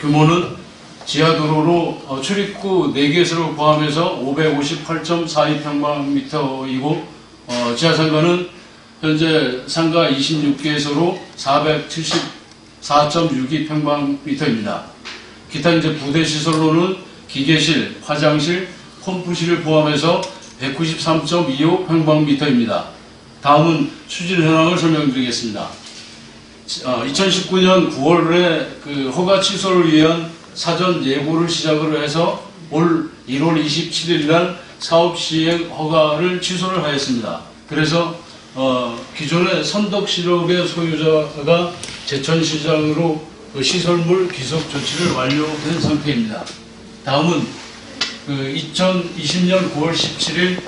규모는 지하도로로 출입구 4개소를 포함해서 558.42평방미터이고 지하상가는 현재 상가 26개소로 474.62평방미터입니다. 기타 이제 부대 시설로는 기계실, 화장실, 펌프실을 포함해서 193.25평방미터입니다. 다음은 추진 현황을 설명드리겠습니다. 2019년 9월에 그 허가 취소를 위한 사전 예고를 시작으로 해서 올 1월 27일 날 사업 시행 허가를 취소를 하였습니다. 그래서 기존의 선덕실업의 소유자가 제천시장으로 그 시설물 기속 조치를 완료된 상태입니다. 다음은 그 2020년 9월 17일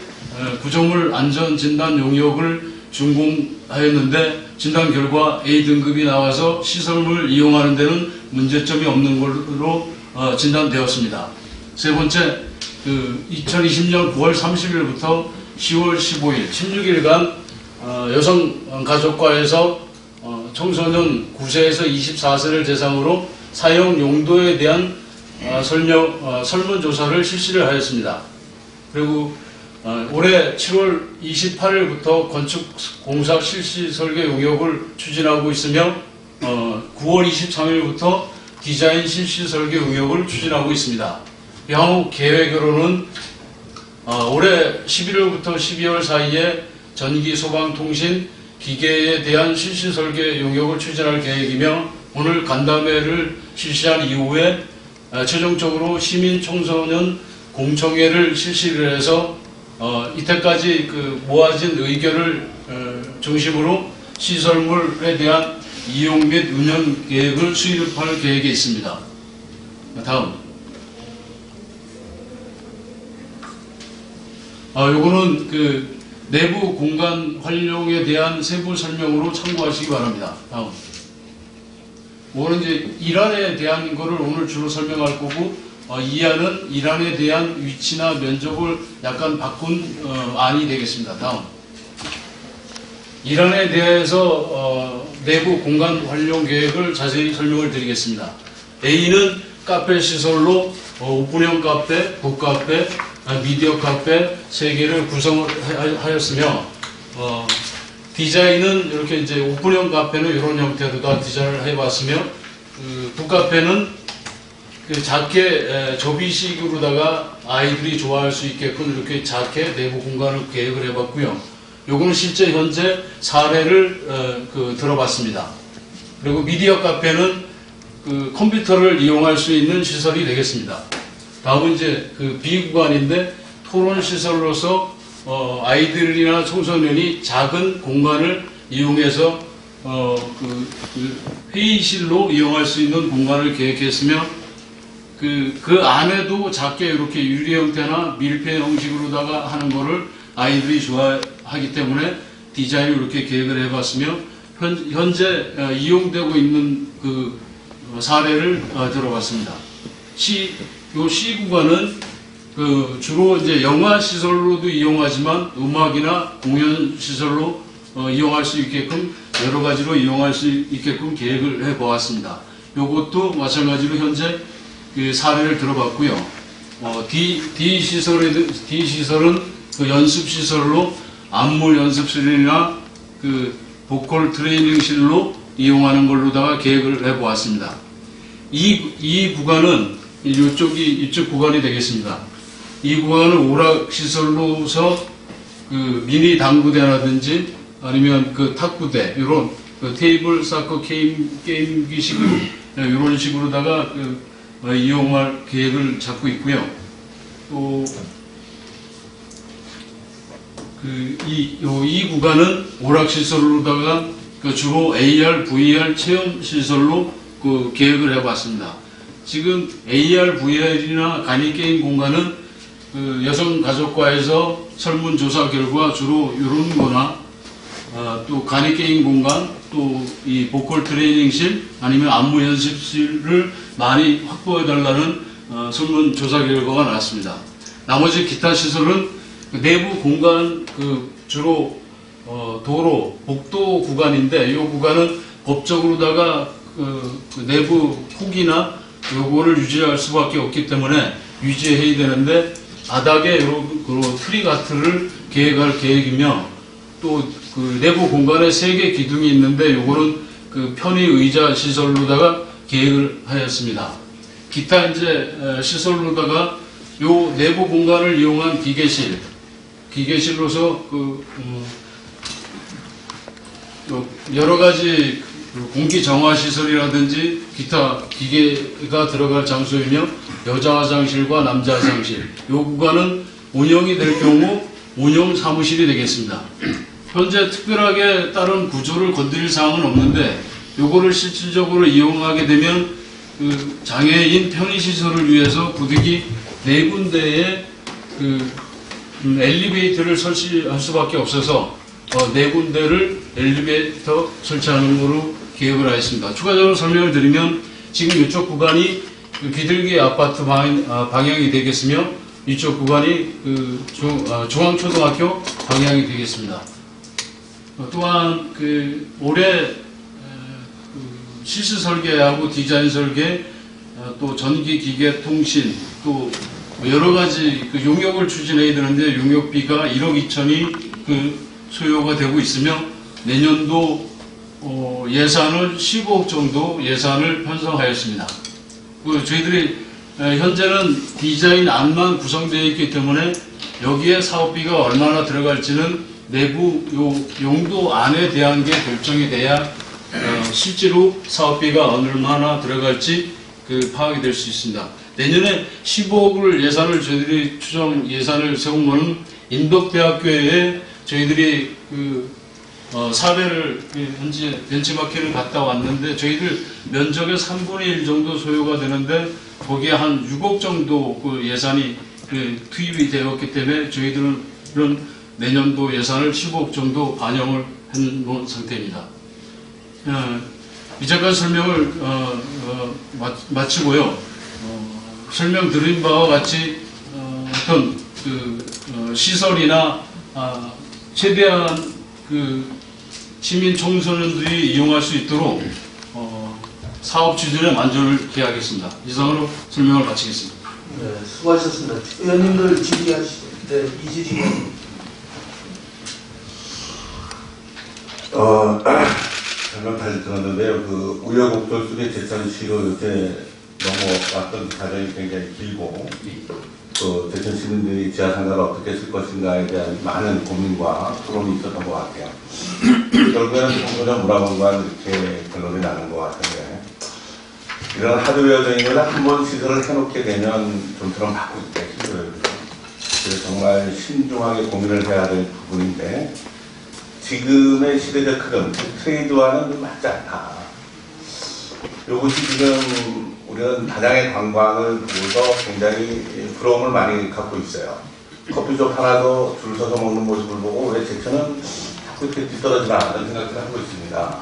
구조물 안전진단 용역을 준공하였는데 진단 결과 A등급이 나와서 시설물을 이용하는 데는 문제점이 없는 걸로 진단되었습니다. 세 번째, 그 2020년 9월 30일부터 10월 15일 16일간 여성가족과에서 청소년 9세에서 24세를 대상으로 사용 용도에 대한 설문조사를 실시를 하였습니다. 그리고 올해 7월 28일부터 건축공사 실시 설계 용역을 추진하고 있으며 9월 23일부터 디자인 실시 설계 용역을 추진하고 있습니다. 향후 계획으로는 올해 11월부터 12월 사이에 전기, 소방, 통신, 기계에 대한 실시 설계 용역을 추진할 계획이며 오늘 간담회를 실시한 이후에 최종적으로 시민 청소년 공청회를 실시를 해서 이때까지 그 모아진 의견을 중심으로 시설물에 대한 이용 및 운영 계획을 수립할 계획이 있습니다. 다음. 요거는 그 내부 공간 활용에 대한 세부 설명으로 참고하시기 바랍니다. 다음. 오늘 이제 일안에 대한 거를 오늘 주로 설명할 거고, 이안은 일안에 대한 위치나 면적을 약간 바꾼 안이 되겠습니다. 다음. 일안에 대해서 내부 공간 활용 계획을 자세히 설명을 드리겠습니다. A는 카페 시설로 오픈형 카페, 북카페, 미디어 카페 3개를 구성을 하였으며 디자인은 이렇게 이제 오픈형 카페는 이런 형태로 다 디자인을 해봤으며 북카페는 그 작게 접이식으로다가 아이들이 좋아할 수 있게끔 이렇게 작게 내부 공간을 계획을 해봤고요. 요거는 실제 현재 사례를 들어봤습니다. 그리고 미디어 카페는 그 컴퓨터를 이용할 수 있는 시설이 되겠습니다. 다음은 이제 그 B 구간인데 토론 시설로서 아이들이나 청소년이 작은 공간을 이용해서 그 회의실로 이용할 수 있는 공간을 계획했으며 그 안에도 작게 이렇게 유리 형태나 밀폐 형식으로다가 하는 거를 아이들이 좋아하기 때문에 디자인을 이렇게 계획을 해봤으며 현재 이용되고 있는 그 사례를 들어봤습니다. 요 C 구간은 그 주로 이제 영화 시설로도 이용하지만 음악이나 공연 시설로 이용할 수 있게끔 여러 가지로 이용할 수 있게끔 계획을 해 보았습니다. 요것도 마찬가지로 현재 그 사례를 들어봤고요. D 시설은 그 연습 시설로 안무 연습실이나 그 보컬 트레이닝실로 이용하는 걸로다가 계획을 해 보았습니다. 이 구간은 이쪽 구간이 되겠습니다. 이 구간은 오락시설로서 그 미니 당구대라든지 아니면 그 탁구대, 이런 그 테이블 사커 게임기식으로 이런 식으로다가 이용할 계획을 잡고 있고요. 또 이 구간은 오락시설로다가 주로 AR, VR 체험시설로 계획을 해봤습니다. 지금 AR, VR이나 간이게임 공간은 여성가족과에서 설문조사 결과 주로 이런 거나 또 간이게임 공간, 또 이 보컬 트레이닝실 아니면 안무 연습실을 많이 확보해달라는 설문조사 결과가 나왔습니다. 나머지 기타 시설은 내부 공간 주로 도로, 복도 구간인데 이 구간은 법적으로다가 그 내부 폭이나 요거를 유지할 수밖에 없기 때문에 유지해야 되는데 바닥에 요런 트리 가트를 계획할 계획이며 또 그 내부 공간에 3개 기둥이 있는데 요거는 그 편의 의자 시설로다가 계획을 하였습니다. 기타 이제 시설로다가 요 내부 공간을 이용한 기계실로서 여러 가지 공기 정화 시설이라든지 기타 기계가 들어갈 장소이며 여자 화장실과 남자 화장실 요 구간은 운영이 될 경우 운영 사무실이 되겠습니다. 현재 특별하게 다른 구조를 건드릴 사항은 없는데 요거를 실질적으로 이용하게 되면 그 장애인 편의시설을 위해서 부득이 4군데에 엘리베이터를 설치할 수밖에 없어서 4군데를 엘리베이터 설치하는 것으로 계획을 하였습니다. 추가적으로 설명을 드리면 지금 이쪽 구간이 비둘기 아파트 방향이 되겠으며 이쪽 구간이 중앙초등학교 방향이 되겠습니다. 또한 올해 실시 설계하고 디자인 설계 또 전기 기계 통신 또 여러 가지 용역을 추진해야 되는데 용역비가 1억 2천이 소요가 되고 있으며 내년도 예산을 15억 정도 예산을 편성하였습니다. 저희들이 현재는 디자인 안만 구성되어 있기 때문에 여기에 사업비가 얼마나 들어갈지는 내부 용도 안에 대한 게 결정이 돼야 실제로 사업비가 얼마나 들어갈지 파악이 될 수 있습니다. 내년에 15억을 예산을 저희들이 추정 예산을 세운 것은 인덕대학교에 저희들이 사례를 현재 벤치마킹을 갔다 왔는데 저희들 면적의 3분의 1 정도 소요가 되는데 거기에 한 6억 정도 예산이 투입이 되었기 때문에 저희들은 내년도 예산을 15억 정도 반영을 해놓은 상태입니다. 이제까지 설명을 마치고요. 설명드린 바와 같이 어떤 시설이나 최대한 시민 청소년들이 이용할 수 있도록 사업 추진에 만전을 기하겠습니다. 이상으로 설명을 마치겠습니다. 네, 수고하셨습니다. 의원님들 질의하실 때 이질의 설명 다시 들었는데요. 우여곡절 속에 제천시로 이렇게 넘어왔던 과정이 굉장히 길고, 또 대천 시민들이 지하상가를 어떻게 쓸 것인가에 대한 많은 고민과 토론이 있었던 것 같아요. 결국에는 청소년 문화공간 이렇게 결론이 나는 것 같은데, 이런 하드웨어적인 걸 한번 시설을 해놓게 되면 좀처럼 바꾸기가 힘들어요. 그래서 정말 신중하게 고민을 해야 될 부분인데, 지금의 시대적 흐름, 트레이드와는 좀 맞지 않다. 이것이 지금 우리는 다양의 관광을 보고서 굉장히 부러움을 많이 갖고 있어요. 커피숍 하나도 줄 서서 먹는 모습을 보고 왜 제천은 자꾸 이렇게 뒤떨어지나 하는 생각을 하고 있습니다.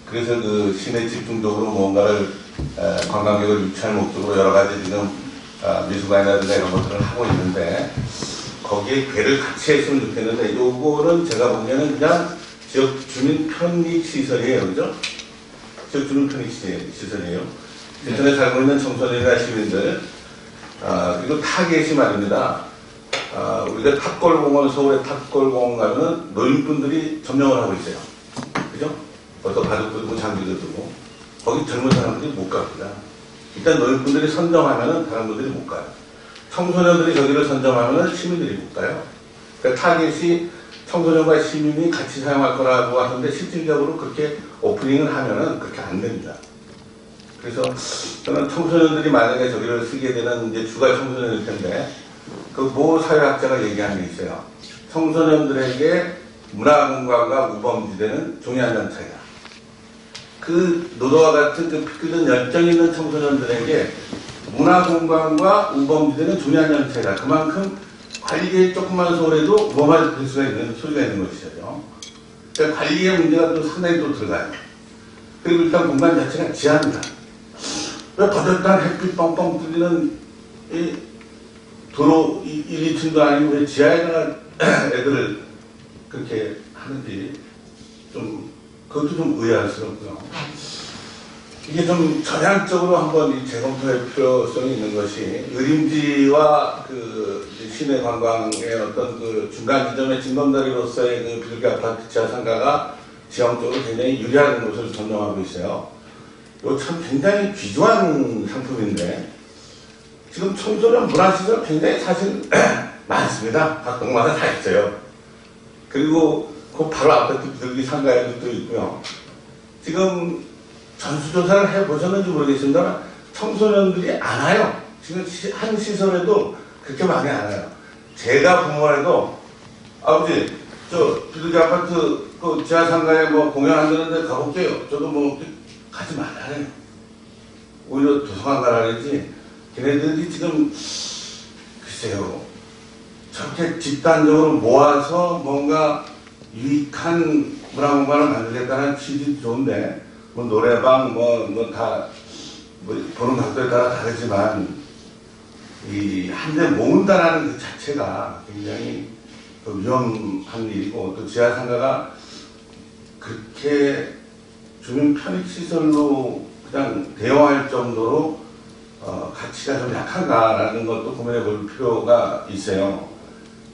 그래서 시내 집중적으로 뭔가를 관광객을 유치할 목적으로 여러 가지 지금 미술관이라든가 이런 것들을 하고 있는데 거기에 괴를 같이 했으면 좋겠는데 요거는 제가 보기에는 그냥 지역 주민 편익 시설이에요. 그죠? 지역 주민 편익 시설이에요. 대천에 살고 있는 청소년이나 시민들 그리고 타겟이 말입니다. 우리가 탑골공원, 서울의 탑골공원 가면은 노인분들이 점령을 하고 있어요. 그죠? 어떤 가족도 두고 장비도 두고 거기 젊은 사람들이 못 갑니다. 일단 노인분들이 선점하면은 다른 분들이 못 가요. 청소년들이 저기를 선점하면은 시민들이 못 가요. 그러니까 타겟이 청소년과 시민이 같이 사용할 거라고 하는데 실질적으로 그렇게 오프닝을 하면은 그렇게 안 됩니다. 그래서 저는 청소년들이 만약에 저기를 쓰게 되는 이제 주가 청소년일 텐데 모 사회학자가 얘기하는 게 있어요. 청소년들에게 문화공간과 우범지대는 종이 한 장 차이다. 노도와 같은 피 끓는 열정 있는 청소년들에게 문화공간과 우범지대는 종이 한 장 차이다. 그만큼 관리에 조금만 소홀해도 우범할 수가 있는 소리가 있는 것이죠. 그러니까 관리의 문제가 또 상당히 또 들어가요. 그리고 일단 공간 자체가 지하입니다. 왜 버젓한 햇빛 뻥뻥 뚫리는 이 도로 1, 2층도 아니고 왜 지하에다가 애들을 그렇게 하는지 좀 그것도 좀 의아스럽고요. 이게 좀 전향적으로 한번 이 재검토할 필요성이 있는 것이 의림지와 그 시내 관광의 어떤 그 중간 지점의 징검다리로서의 그 비둘기 아파트 지하 상가가 지형적으로 굉장히 유리한 것을 전정하고 있어요. 이거 참 굉장히 귀중한 상품인데 지금 청소년 문화시설 굉장히 사실 많습니다. 각 동마다 다 있어요. 그리고 그 바로 앞에 비둘기 상가에도 또 있고요. 지금 전수조사를 해보셨는지 모르겠습니다만 청소년들이 안 와요. 지금 한 시설에도 그렇게 많이 안 와요. 제가 부모라도 아버지 저 비둘기 아파트 그 지하상가에 뭐 공연한다는데 가볼게요. 저도 뭐 가지 말라래요. 오히려 도서관 가라는지 걔네들이 지금 글쎄요 저렇게 집단적으로 모아서 뭔가 유익한 문화공간을 만들겠다는 취지도 좋은데 뭐 노래방 뭐 다 뭐 보는 각도에 따라 다르지만 이 한데 모은다라는 그 자체가 굉장히 또 위험한 일이고 또 지하상가가 그렇게 주민 편익시설로 그냥 대여할 정도로 가치가 좀 약한가라는 것도 고민해 볼 필요가 있어요.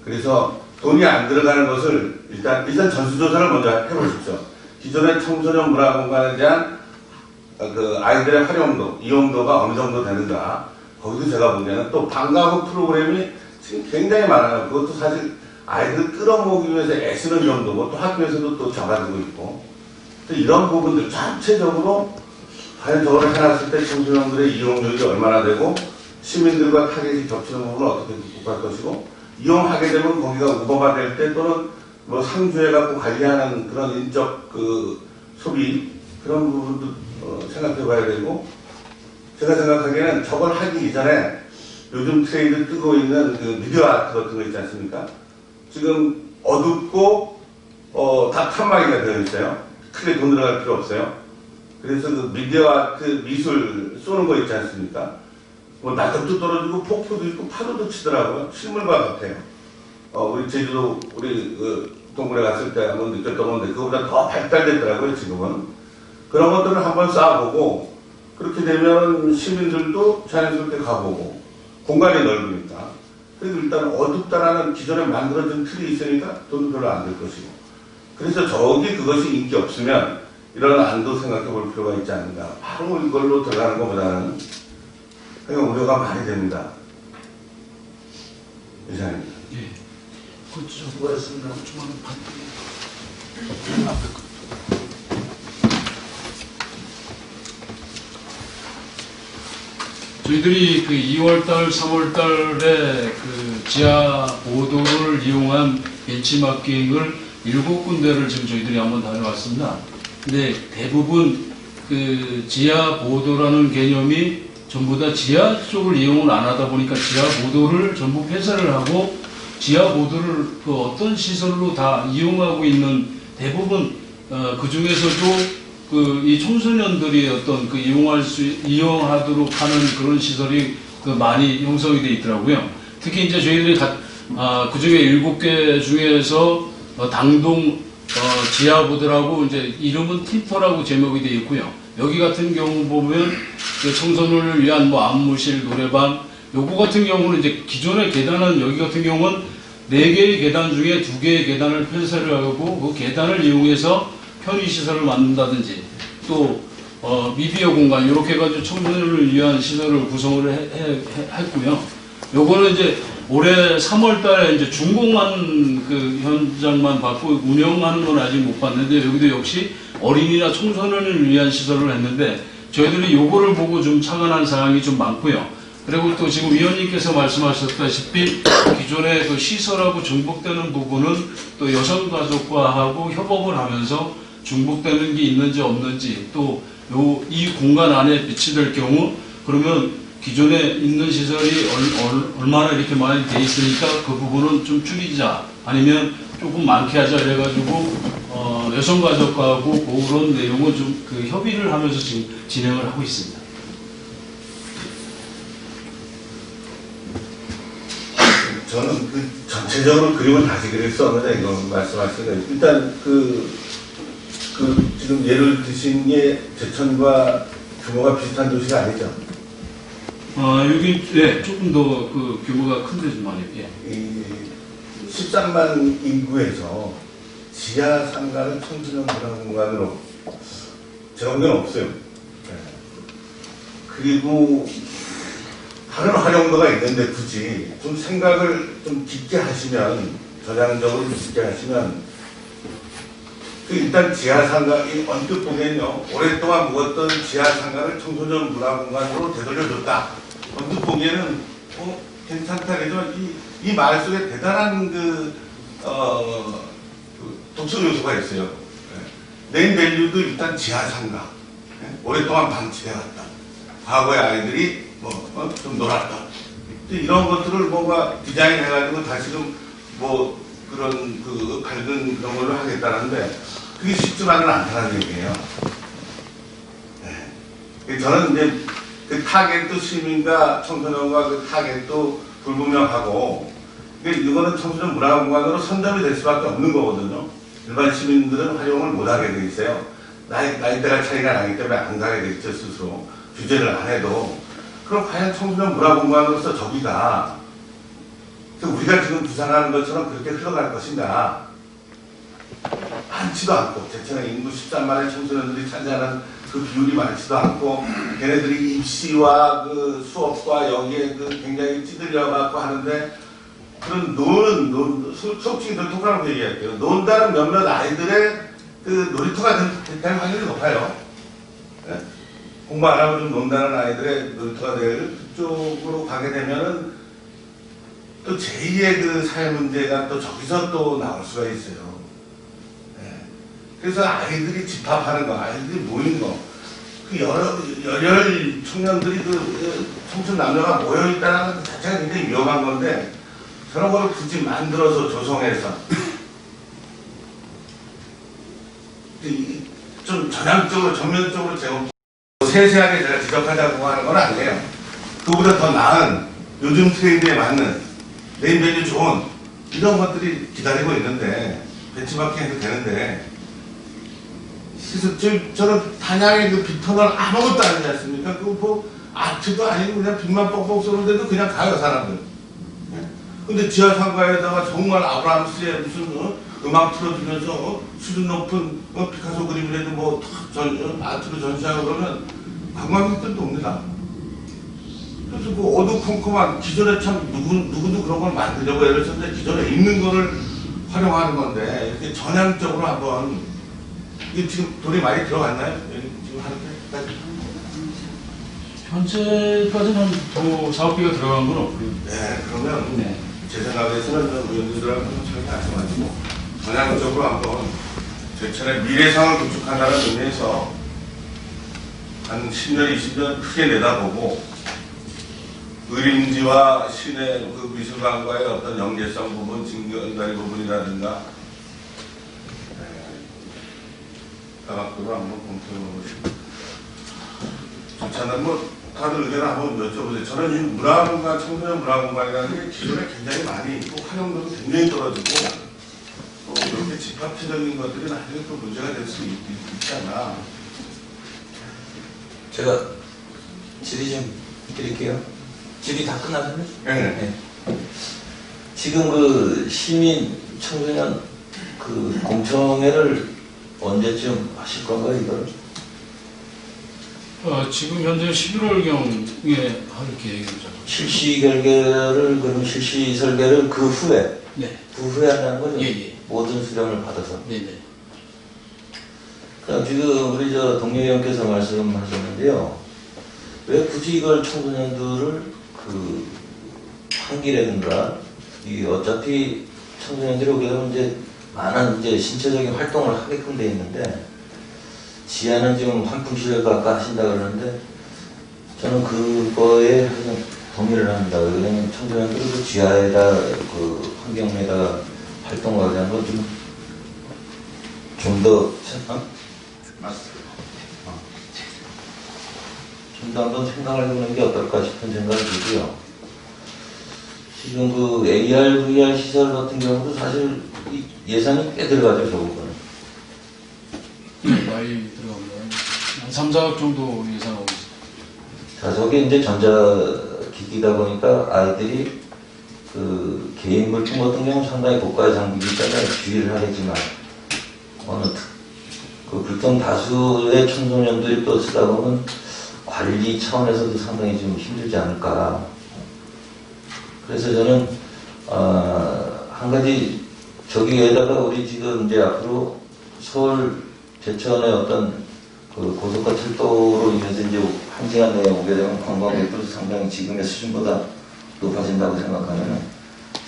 그래서 돈이 안 들어가는 것을 일단 전수조사를 먼저 해보십시오. 기존의 청소년 문화공간에 대한 그 아이들의 활용도, 이용도가 어느 정도 되는가. 거기도 제가 보기에는 또 방과 후 프로그램이 지금 굉장히 많아요. 그것도 사실 아이들 끌어모으기 위해서 애쓰는 정도고 또 학교에서도 또 잡아두고 있고 또 이런 부분들 전체적으로 과연 저걸 해놨을 때 청소년들의 이용률이 얼마나 되고 시민들과 타겟이 겹치는 부분을 어떻게 극복할 것이고 이용하게 되면 거기가 우버가 될 때 또는 뭐 상주해갖고 관리하는 그런 인적 그 소비 그런 부분도 생각해 봐야 되고 제가 생각하기에는 저걸 하기 이전에 요즘 트레이드 뜨고 있는 그 미디어 아트 같은 거 있지 않습니까? 지금 어둡고 다 칸막이가 되어 있어요. 크게 돈 들어갈 필요 없어요. 그래서 그 미디어 아트 미술 쏘는 거 있지 않습니까? 뭐 낙엽도 떨어지고 폭포도 있고 파도도 치더라고요. 실물과 같아요. 우리 제주도 우리 그 동굴에 갔을 때 한번 느꼈던 건데 그거보다 더 발달됐더라고요. 지금은 그런 것들을 한번 쌓아보고 그렇게 되면 시민들도 자연스럽게 가보고 공간이 넓으니까 그래도 일단 어둡다라는 기존에 만들어진 틀이 있으니까 돈도 별로 안 들 것이고 그래서 저기 그것이 인기 없으면 이런 안도 생각해 볼 필요가 있지 않는가. 바로 이걸로 들어가는 것보다는 그냥 우려가 많이 됩니다. 이상입니다. 예. 수고하셨습니다. 저희들이 그 2월달, 3월달에 그 지하 보도를 이용한 벤치마킹을 7군데를 지금 저희들이 한번 다녀왔습니다. 근데 대부분 그 지하 보도라는 개념이 전부 다 지하 쪽을 이용을 안 하다 보니까 지하 보도를 전부 폐쇄를 하고 지하 보도를 그 어떤 시설로 다 이용하고 있는 대부분 그 중에서도 그 이 청소년들이 어떤 그 이용하도록 하는 그런 시설이 그 많이 형성이 돼 있더라고요. 특히 이제 저희들이 그 중에 7개 중에서 당동 지하보드라고 이제 이름은 틴터라고 제목이 되어 있고요. 여기 같은 경우 보면 그 청소년을 위한 뭐 안무실, 노래방, 요거 같은 경우는 이제 기존의 계단은 여기 같은 경우는 4개의 계단 중에 2개의 계단을 폐쇄를 하고 그 계단을 이용해서 편의시설을 만든다든지 또 미디어 공간 이렇게 해가지고 청소년을 위한 시설을 구성을 했고요. 요거는 이제 올해 3월달에 이제 준공한 그 현장만 봤고 운영하는 건 아직 못 봤는데 여기도 역시 어린이나 청소년을 위한 시설을 했는데 저희들이 요거를 보고 좀 착안한 사항이 좀 많고요. 그리고 또 지금 위원님께서 말씀하셨다시피 기존의 그 시설하고 중복되는 부분은 또 여성가족과하고 협업을 하면서 중복되는 게 있는지 없는지 또 이 공간 안에 배치될 경우 그러면 기존에 있는 시설이 얼마나 이렇게 많이 돼 있으니까 그 부분은 좀 줄이자 아니면 조금 많게 하자 이래가지고 여성가족하고 그런 내용은 좀 그 협의를 하면서 지금 진행을 하고 있습니다. 저는 그 전체적으로 그림을 다시 그릴 수 없는데 이거 말씀하시니까 일단 지금 예를 드신 게 제천과 규모가 비슷한 도시가 아니죠. 여기 네, 조금 더 그 규모가 큰데 좀 많이 예. 이 13만 인구에서 지하 상가를 청소년 문화공간으로 제가 본 건 없어요. 네. 그리고 다른 활용도가 있는데 굳이 좀 생각을 좀 깊게 하시면, 전향적으로 깊게 하시면, 그 일단 지하상가, 언뜻 보면요, 오랫동안 묵었던 지하상가를 청소년 문화공간으로 되돌려줬다. 언뜻 보기에는 괜찮다. 그래서 이 말 속에 대단한 그 독서 요소가 있어요. 네임 밸류도 일단 지하상가. 오랫동안 방치해왔다. 과거의 아이들이 좀 놀았다. 이런 것들을 뭔가 디자인해가지고 다시금 뭐 그런 그 밝은 그런 걸로 하겠다는데 그게 쉽지만은 않다는 얘기예요. 네. 저는 이제 그 타겟도 시민과 청소년과 그 타겟도 불분명하고, 이거는 청소년 문화공간으로 선점이 될 수밖에 없는 거거든요. 일반 시민들은 활용을 못하게 돼 있어요. 나이대가 차이가 나기 때문에 안 가게 돼 있죠, 스스로. 규제를 안 해도. 그럼 과연 청소년 문화공간으로서 저기가 우리가 지금 구상하는 것처럼 그렇게 흘러갈 것인가? 많지도 않고, 제천의 인구 13만의 청소년들이 차지하는 그 비율이 많지도 않고, 걔네들이 입시와 그 수업과 여기에 그 굉장히 찌들려갖고 하는데, 그런 솔직히 똑똑하게 얘기할게요. 논다는 몇몇 아이들의 그 놀이터가 될 확률이 높아요. 네? 공부 안 하고 좀 논다는 아이들의 놀이터가 될 그쪽으로 가게 되면은 또 제2의 그 사회 문제가 또 저기서 또 나올 수가 있어요. 네. 그래서 아이들이 집합하는 거, 아이들이 모이는 거, 그 열혈 청년들이 그 청춘 남녀가 모여있다는 것 자체가 굉장히 위험한 건데, 저런 걸 굳이 만들어서 조성해서 좀 전향적으로, 전면적으로 제가 세세하게 제가 지적하자고 하는 건 아니에요. 그보다 더 나은, 요즘 트렌드에 맞는, 네임밸류 좋은 이런 것들이 기다리고 있는데, 배치마킹 해도 되는데, 그래서 저는 단양의 그 빅터널 아무것도 아니지 않습니까? 그 뭐 아트도 아니고 그냥 빅만 뻥뻥 쏘는데도 그냥 가요, 사람들. 근데 지하상가에다가 정말 아브람스의 무슨 음악 틀어주면서 수준 높은 피카소 그림을 해도 뭐 아트로 전시하고 그러면 관광객들도 옵니다. 그래서 그 어두컴컴한, 기존에 참 누구도 그런 걸 만들려고 애를 썼는데 기존에 있는 거를 활용하는 건데, 이렇게 전향적으로 한번, 이게 지금 돈이 많이 들어갔나요? 지금 하는 게? 현재까지는 더 사업비가 들어간 건 없고요. 네, 그러면 네. 제 생각에서는 의원님들하고 설명하셔가지고 전향적으로 한번 제천의 미래상을 구축한다는 의미에서 한 10년, 20년 크게 내다보고, 의림지와 시내 그 미술관과의 어떤 연계성 부분, 징검다리 부분이라든가 다각도로 한번 검토해보시고, 좋지 않으면 뭐 다들 의견을 한번 여쭤보세요. 저는 이 문화공간, 청소년 문화공간이라는 게 기존에 굉장히 많이 있고 활용도도 굉장히 떨어지고, 또 이렇게 집합체적인 것들이 나중에 또 문제가 될 수 있지 않나. 제가 질의 좀 드릴게요. 질의 다 끝나셨나요? 네. 지금 그 시민 청소년 그 공청회를 언제쯤 하실 건가요, 이걸? 지금 현재 11월경에 할 계획입니다. 실시 결계를, 그럼 실시 설계를 그 후에 네. 한다는 거죠? 예. 모든 수령을 받아서. 네네. 그럼 지금 우리 동료위원께서 말씀하셨는데요. 왜 굳이 이걸 청소년들을 그 환기라든가, 이 어차피 청소년들이 오게 되면 이제 많은 이제 신체적인 활동을 하게끔 돼 있는데, 지하는 지금 환풍시설 아까 하신다 그러는데, 저는 그거에 그냥 동의를 합니다. 왜냐면 청소년들이 그 지하에다 그 환경에다가 활동을 하는 건 좀 더, 맞습니다. 좀 더 한번 생각을 해보는 게 어떨까 싶은 생각이 들고요. 지금 그 AR, VR 시설 같은 경우도 사실 예산이 꽤 들어가죠, 저거는. 많이 들어갑니다. 한 3, 4억 정도 예상하고 있습니다. 자, 저게 이제 전자기기다 보니까 아이들이 그 개인 물품 같은 경우는 상당히 고가의 장비이기 때문에 주의를 하겠지만 그 불통 다수의 청소년들이 또 쓰다 보면 관리 차원에서도 상당히 좀 힘들지 않을까. 그래서 저는 한 가지 저기에다가 우리 지금 이제 앞으로 서울 제천의 어떤 그 고속화 철도로 인해서 이제 한 시간 내에 오게 되면 관광객도 상당히 지금의 수준보다 높아진다고 생각하면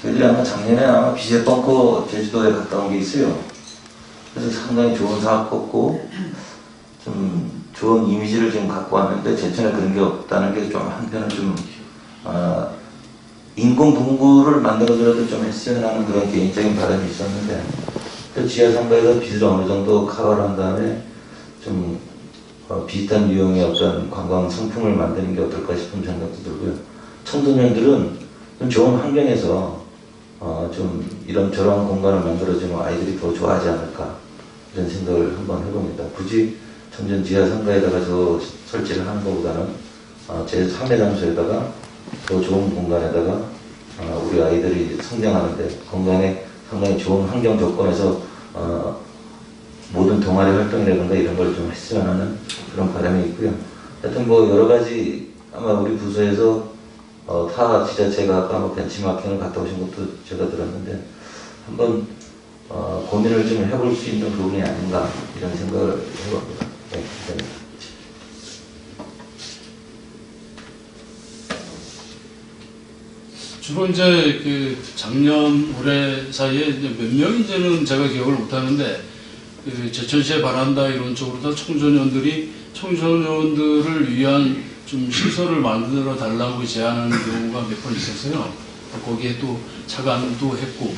저희들이 아마 작년에 아마 비제 벙커 제주도에 갔다 온 게 있어요. 그래서 상당히 좋은 사업 컸고 좀 좋은 이미지를 좀 갖고 왔는데 제천에 그런 게 없다는 게 좀 한편은 좀 인공 동굴을 만들어서라도 좀 했으면 하는 그런 개인적인 바람이 있었는데 그 지하 3가에서 빚을 어느 정도 커버를 한 다음에 좀 비슷한 유형의 어떤 관광 상품을 만드는 게 어떨까 싶은 생각도 들고요. 청소년들은 좀 좋은 환경에서 좀 이런저런 공간을 만들어주면 아이들이 더 좋아하지 않을까 이런 생각을 한번 해봅니다. 굳이 청전 지하 3가에다가 저 설치를 하는 것보다는 제 3회 장소에다가 더 좋은 공간에다가 우리 아이들이 성장하는데 건강에 상당히 좋은 환경 조건에서 모든 동아리 활동이라든가 이런 걸 좀 했으면 하는 그런 바람이 있고요. 하여튼 뭐 여러 가지 아마 우리 부서에서 타 지자체가 아까 뭐 벤치마킹을 갔다 오신 것도 제가 들었는데 한번 고민을 좀 해볼 수 있는 부분이 아닌가 이런 생각을 해봅니다. 네, 감사합니다. 주로 이제 그 작년 올해 사이에 이제 몇 명인지는 제가 기억을 못하는데 그 제천시의 바란다 이런 쪽으로 다 청소년들을 위한 좀 시설을 만들어 달라고 제안하는 경우가 몇 번 있었어요. 거기에 또 차관도 했고.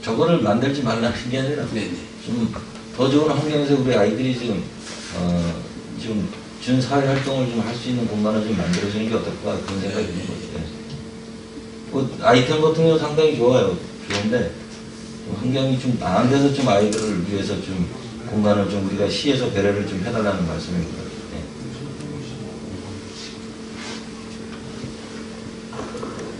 저거를 만들지 말라는 게 아니라 좀 더 좋은 환경에서 우리 아이들이 지금 준 사회 활동을 좀 할 수 있는 공간을 좀 만들어주는 게 어떨까 그런 생각이 드는 거죠. 뭐 아이템 같은 경우 상당히 좋아요. 좋은데 좀 환경이 좀 나은 데서 좀 아이들을 위해서 좀 공간을 좀 우리가 시에서 배려를 좀 해달라는 말씀입니다. 네.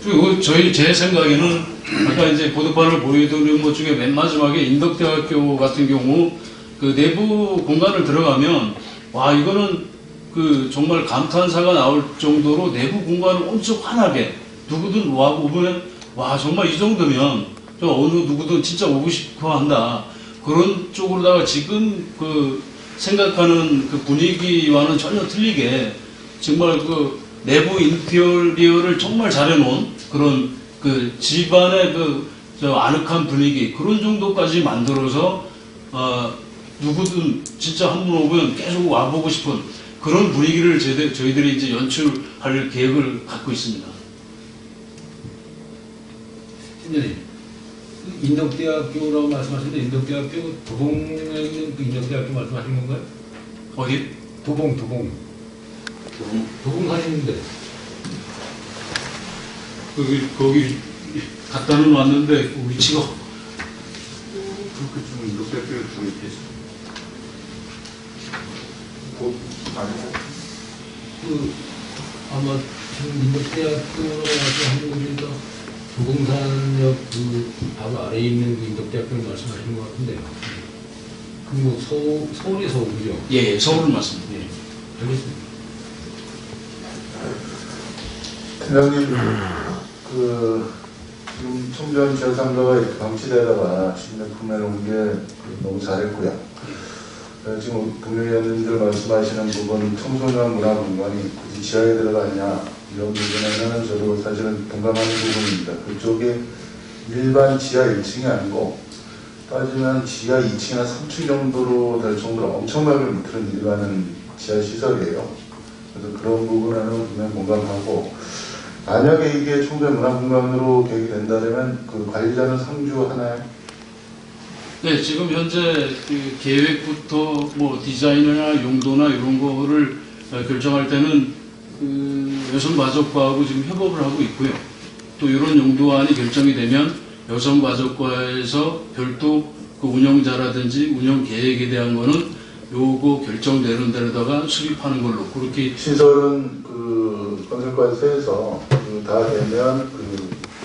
그리고 제 생각에는 아까 이제 보도판을 보여드린 것 중에 맨 마지막에 인덕대학교 같은 경우 그 내부 공간을 들어가면 와 이거는 그 정말 감탄사가 나올 정도로 내부 공간을 엄청 환하게 누구든 와보면 와 정말 이 정도면 좀 어느 누구든 진짜 오고 싶어 한다 그런 쪽으로다가 지금 그 생각하는 그 분위기와는 전혀 틀리게 정말 그 내부 인테리어를 정말 잘해놓은 그런 그 집안의 저 아늑한 분위기 그런 정도까지 만들어서 누구든 진짜 한 번 오면 계속 와보고 싶은 그런 분위기를 저희들이 이제 연출할 계획을 갖고 있습니다. 팀장님, 인덕대학교라고 말씀하시는데 인덕대학교 도봉에 있는 그 인덕대학교 말씀하시는 건가요? 어디? 도봉 사시는데 거기 갖다는 왔는데 그 위치가 그렇게 좀 인덕대학교에 주입해서 아마 지금 인덕대학교라고 말씀하시는 분이니까 도봉산역 그 바로 아래에 있는 그 인덕대학교를 말씀하시는 것 같은데 그 서울에서 오죠? 예, 서울을 맞습니다. 예. 알겠습니다. 팀장님, 지금 청전 지하상가가 이렇게 방치되다가 신명 구매해놓은 게 너무 잘했고요. 지금 국민의원님들 말씀하시는 부분, 청소년 문화 공간이 굳이 지하에 들어가냐, 이런 부분에는 저도 사실은 동감하는 부분입니다. 그쪽에 일반 지하 1층이 아니고, 따지면 지하 2층이나 3층 정도로 될 정도로 엄청나게 밑으로 내려가는 지하 시설이에요. 그래서 그런 부분에는 분명히 공감하고, 만약에 이게 청소년 문화 공간으로 계획이 된다면 그 관리자는 상주하나요? 네, 지금 현재 그 계획부터 뭐 디자인이나 용도나 이런 거를 결정할 때는 그 여성가족과하고 지금 협업을 하고 있고요. 또 이런 용도안이 결정이 되면 여성가족과에서 별도 그 운영자라든지 운영 계획에 대한 거는 요거 결정되는 데다가 수립하는 걸로 그렇게 시설은 그 건설과에서 해서 다 되면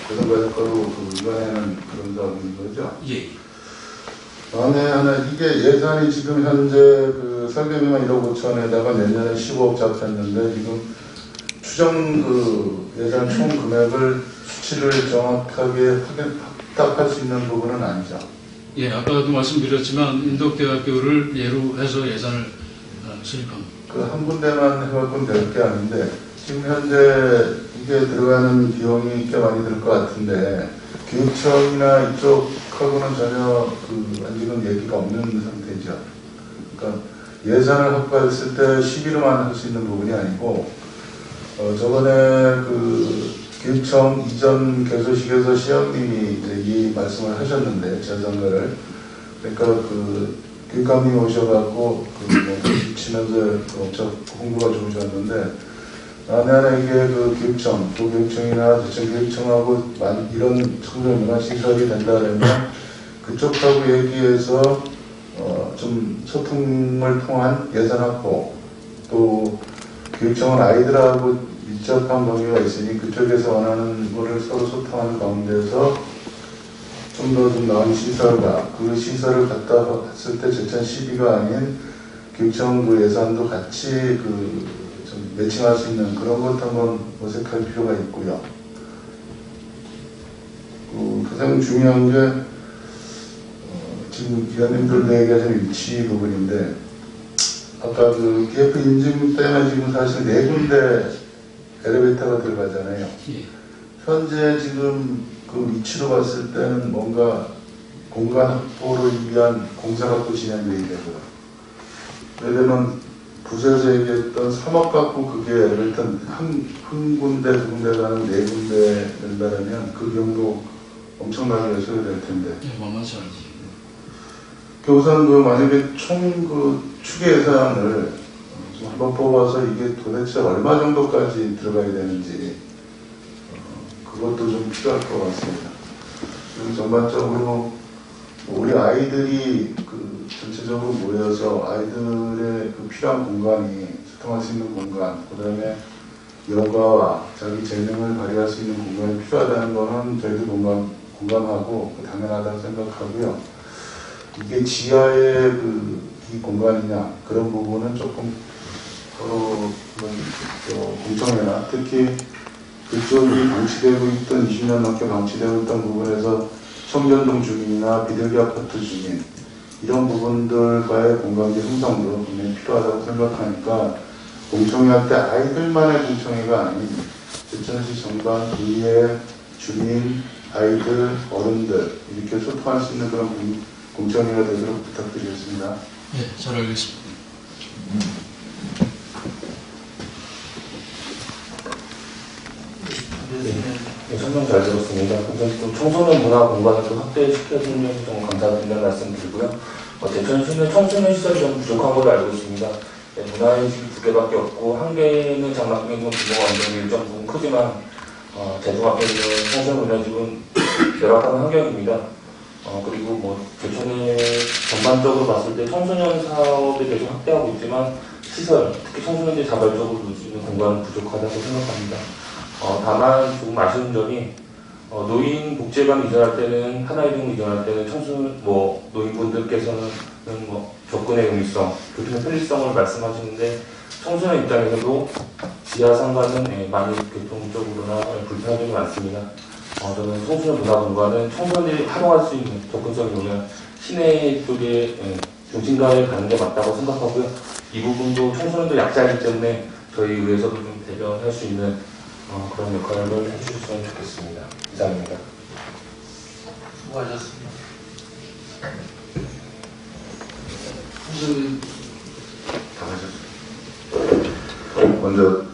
건설과에서 이번에는 그런 사업인 거죠. 예. 다음에 하나 이게 예산이 지금 현재 그 설계비만 1억 5천에다가 내년에 15억 잡혔는데 지금 추정 예산 총 금액을 수치를 정확하게 확답할 수 있는 부분은 아니죠. 예, 아까도 말씀드렸지만 인덕대학교를 예로 해서 예산을 수립합니다. 그 한 군데만 해갖고는 될 게 아닌데 지금 현재 이게 들어가는 비용이 꽤 많이 들 것 같은데 교육청이나 이쪽하고는 전혀 아직은 얘기가 없는 상태죠. 그러니까 예산을 확보했을 때 11호만 할 수 있는 부분이 아니고 저번에 교육청 이전 개소식에서 시장님이 이제 이 말씀을 하셨는데 재정을 그러니까 교육감님 오셔갖고 치면서 엄청 홍보가 좋으셨는데 만약에 이게 교육청, 도교육청이나 대청교육청하고 이런 청소년 문화시설이 된다면 그쪽하고 얘기해서 좀 소통을 통한 예산 확보 또 교육청은 아이들하고 밀접한 관계가 있으니 그쪽에서 원하는 거를 서로 소통하는 가운데서 좀 더 좀 나은 시설과 그 시설을 갖다 봤을 때 제천 시비가 아닌 교육청 예산도 같이 좀 매칭할 수 있는 그런 것 한번 모색할 필요가 있고요. 가장 중요한 게 지금 위원님들도 얘기하신 위치 부분인데 아까 KF 인증 때문에 지금 사실 4군데 엘리베이터가 들어가잖아요. 예. 현재 지금 위치로 봤을 때는 뭔가 공간 확보를 위한 공사가 또 진행되어야 되고요. 예를 들면 부서에서 얘기했던 3억 갖고 그게 엘리베이터 한 군데, 두 군데 가는 4군데 된다면 그 비용도 엄청나게 소요될 텐데. 예, 만만치 않지. 우선 만약에 총 추계 예산을 좀 한번 뽑아서 이게 도대체 얼마 정도까지 들어가야 되는지 그것도 좀 필요할 것 같습니다. 그리고 전반적으로 우리 아이들이 전체적으로 모여서 아이들의 필요한 공간이 소통할 수 있는 공간, 그 다음에 여가와 자기 재능을 발휘할 수 있는 공간이 필요하다는 것은 저희도 공감하고 당연하다고 생각하고요. 이게 지하의 이 공간이냐 그런 부분은 조금 공청회나 특히 그쪽이 방치되고 있던 20년 넘게 방치되고 있던 부분에서 청년동 주민이나 비둘기 아파트 주민 이런 부분들과의 공감대 형성도 분명히 필요하다고 생각하니까 공청회할 때 아이들만의 공청회가 아닌 제천시 전반 의회, 주민, 아이들, 어른들 이렇게 소통할 수 있는 그런 공청회가 되도록 부탁드리겠습니다. 예, 잘 알겠습니다. 네, 설명 잘 들었습니다. 우선 좀 청소년 문화 공간을 좀 확대시켜주는 좀 감사드린다는 말씀 드리고요. 대천시는 청소년 시설이 좀 부족한 걸로 알고 있습니다. 네, 문화인식이 2개밖에 없고, 한 개는 장학금이 좀 규모가 완전히 일정 부분 크지만, 대중 앞에 있는 청소년 문화집은 열악한 환경입니다. 그리고 대천에 전반적으로 봤을 때 청소년 사업에 대해서 확대하고 있지만, 시설, 특히 청소년들이 자발적으로 놀 수 있는 공간은 부족하다고 생각합니다. 다만 조금 아쉬운 점이 노인복지관 이전할 때는 하나이동 이전할 때는 노인분들께서는 접근의 의미성, 교통의 편리성을 말씀하시는데 청소년 입장에서도 지하 상가는 많이 교통적으로나 불편한 점이 많습니다. 저는 청소년 문화공간은 청소년들이 활용할 수 있는 접근성이 오면 시내 쪽에 중심가에 가는 게 맞다고 생각하고요. 이 부분도 청소년들 약자이기 때문에 저희 의회에서도 좀 대변할 수 있는 그런 역할을 해주셨으면 좋겠습니다. 이상입니다. 수고하셨습니다. 다 하셨습니다. 먼저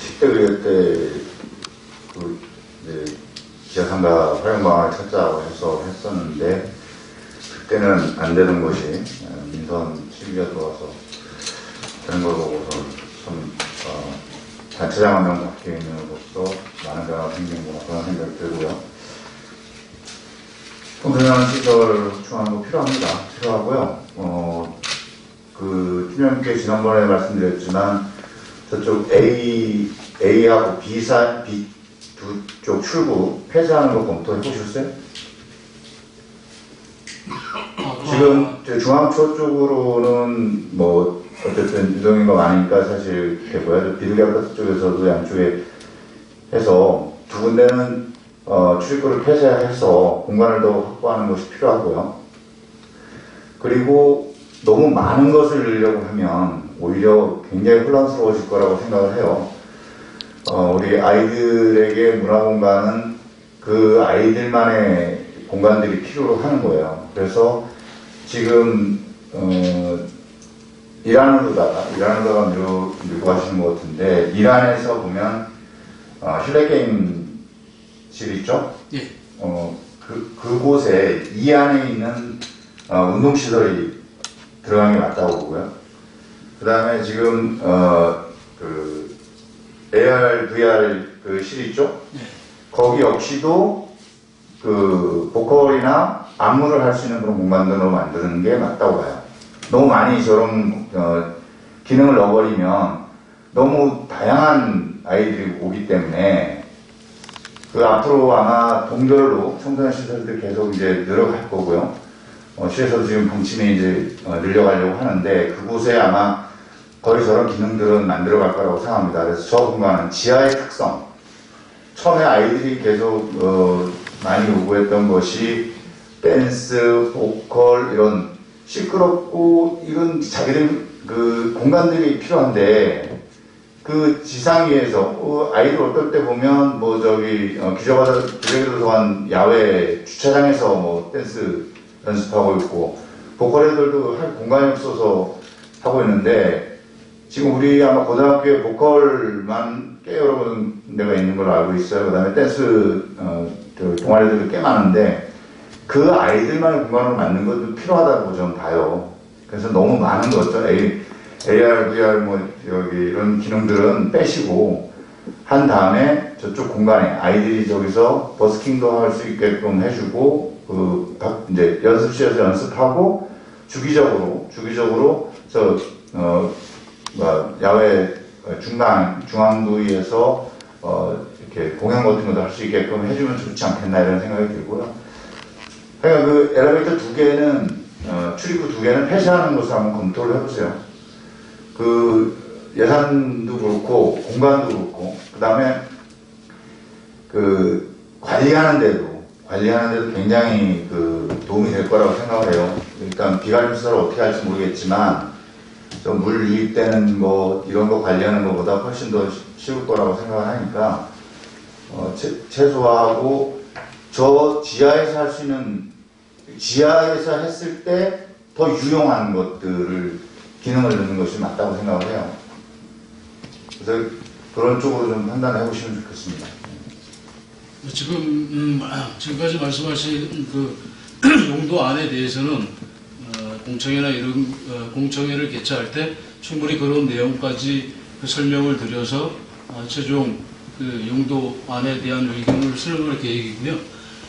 식대의회 때 지하상가 활용방안을 찾자고 해서 했었는데 그때는 안 되는 것이 민선 시비가 들어와서 되는 걸 보고서 좀 단체장 한 명 바뀌어 있는 것으로서 많은 변화가 생기는구나 그런 생각이 들고요. 청소년 시설 확충하는 거 필요합니다. 필요하고요. 그 팀장님께 지난번에 말씀드렸지만 저쪽 A하고 B 두 쪽 출구 폐쇄하는 거 검토해 보셨어요? 지금 중앙초 쪽으로는 뭐 어쨌든 유동인가 많으니까 사실 되고요. 비둘기 아파트 쪽에서도 양쪽에 해서 두 군데는 출입구를 폐쇄해서 공간을 더 확보하는 것이 필요하고요. 그리고 너무 많은 것을 넣으려고 하면 오히려 굉장히 혼란스러워질 거라고 생각을 해요. 우리 아이들에게 문화공간은 그 아이들만의 공간들이 필요로 하는 거예요. 그래서 지금 이란으로다가 밀고 하시는 것 같은데, 이란에서 보면 실내 게임실 있죠? 예. 그곳에 이 안에 있는 운동시설이 들어간 게 맞다고 보고요. 그 다음에 지금 그 AR, VR 그 실 있죠? 예. 거기 역시도 그 보컬이나 안무를 할 수 있는 그런 공간으로 만드는 게 맞다고 봐요. 너무 많이 저런 기능을 넣어버리면 너무 다양한 아이들이 오기 때문에 그 앞으로 아마 동별로 청소년 시설들 계속 이제 늘어갈 거고요. 시에서 지금 방침이 이제 늘려가려고 하는데 그곳에 아마 거의 저런 기능들은 만들어갈 거라고 생각합니다. 그래서 저 공간은 지하의 특성. 처음에 아이들이 계속 많이 요구했던 것이 댄스, 보컬 이런 시끄럽고 이런 자기들 그 공간들이 필요한데 그 지상 위에서 아이들 어떨 때 보면 뭐 저기 기저귀도서관 야외 주차장에서 뭐 댄스 연습하고 있고 보컬 애들도 할 공간이 없어서 하고 있는데 지금 우리 아마 고등학교에 보컬만 꽤 여러 군데가 있는 걸로 알고 있어요. 그 다음에 댄스 동아리들도 꽤 많은데 그 아이들만의 공간을 만드는 것도 필요하다고 저는 봐요. 그래서 너무 많은 것들 AR, VR 뭐 여기 이런 기능들은 빼시고 한 다음에 저쪽 공간에 아이들이 저기서 버스킹도 할 수 있게끔 해주고 이제 연습실에서 연습하고 주기적으로 저 야외 중앙부위에서 이렇게 공연 같은 것도 할 수 있게끔 해주면 좋지 않겠나 이런 생각이 들고요. 그러니까 그 엘리베이터 두 개는 출입구 두 개는 폐쇄하는 것을 한번 검토를 해보세요. 그 예산도 그렇고 공간도 그렇고 그 다음에 그 관리하는 데도 굉장히 그 도움이 될 거라고 생각을 해요. 일단 비가림 시설을 어떻게 할지 모르겠지만 물 유입되는 거 이런 거 관리하는 것보다 훨씬 더 쉬울 거라고 생각을 하니까 최소화하고 저 지하에서 할 수 있는 지하에서 했을 때 더 유용한 것들을 기능을 넣는 것이 맞다고 생각을 해요. 그래서 그런 쪽으로 좀 판단해 보시면 좋겠습니다. 지금까지 말씀하신 그 용도 안에 대해서는 공청회나 이런 공청회를 개최할 때 충분히 그런 내용까지 그 설명을 드려서 최종 그 용도 안에 대한 의견을 수렴할 계획이고요.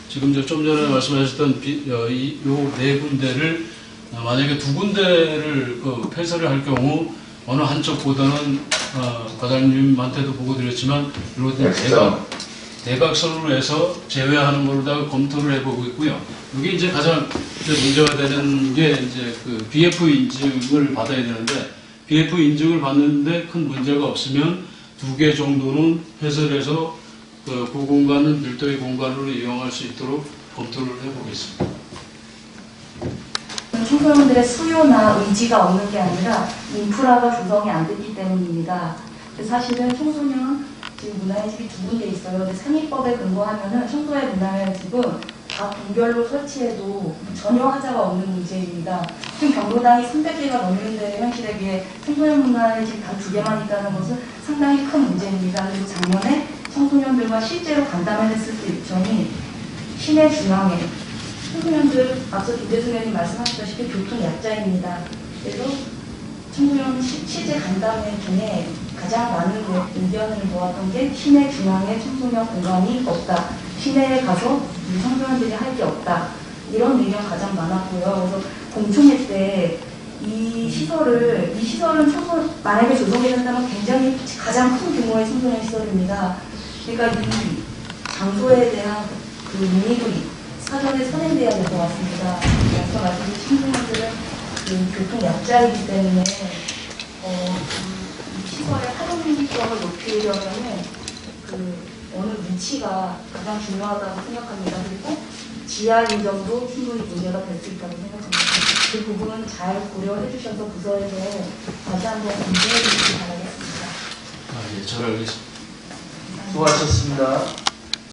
지금 좀 전에 말씀하셨던 이 네 군데를 만약에 두 군데를 폐쇄를 할 경우 어느 한쪽보다는 과장님한테도 보고 드렸지만 이런 대각선으로 해서 제외하는 걸로다가 검토를 해보고 있고요. 이게 이제 가장 문제가 되는 게 이제 그 BF 인증을 받아야 되는데 BF 인증을 받는데 큰 문제가 없으면 두 개 정도는 폐쇄해서 그 공간은 별도의 공간으로 이용할 수 있도록 검토를 해보겠습니다. 청소년들의 수요나 의지가 없는 게 아니라 인프라가 조성이 안 됐기 때문입니다. 사실은 청소년 지금 문화의 집이 두 군데 있어요. 근데 상위법에 근거하면은 청소년 문화의 집은 다 동별로 설치해도 전혀 하자가 없는 문제입니다. 지금 경로당이 300개가 넘는데 현실에 비해 청소년 문화의 집 단 2개만 있다는 것은 상당히 큰 문제입니다. 그리고 작년에 청소년들과 실제로 간담회했을 때 일정이 시내 중앙에 청소년들 앞서 김대중 의원님 말씀하셨다시피 교통약자입니다. 그래서 청소년 실제 간담회 중에 가장 많은 의견을 모았던 게 시내 중앙에 청소년 공간이 없다. 시내에 가서 우리 청소년들이 할 게 없다. 이런 의견 가장 많았고요. 그래서 공청회 때 이 시설은 만약에 조성이 된다면 굉장히 가장 큰 규모의 청소년 시설입니다. 그러니까 이 장소에 대한 그 문의도 사전에 선행돼야 될 것 같습니다. 앞서 말씀드린 청소년들은 그 교통 약자이기 때문에 이 시설의 활용성을 높이려면은 그 어느 위치가 가장 중요하다고 생각합니다. 그리고 지하 인정도 충분히 문제가 될 수 있다고 생각합니다. 그 부분은 잘 고려해 주셔서 부서에서 다시 한번 검토해 주시기 바라겠습니다. 예, 잘 알겠습니다. 수고하셨습니다.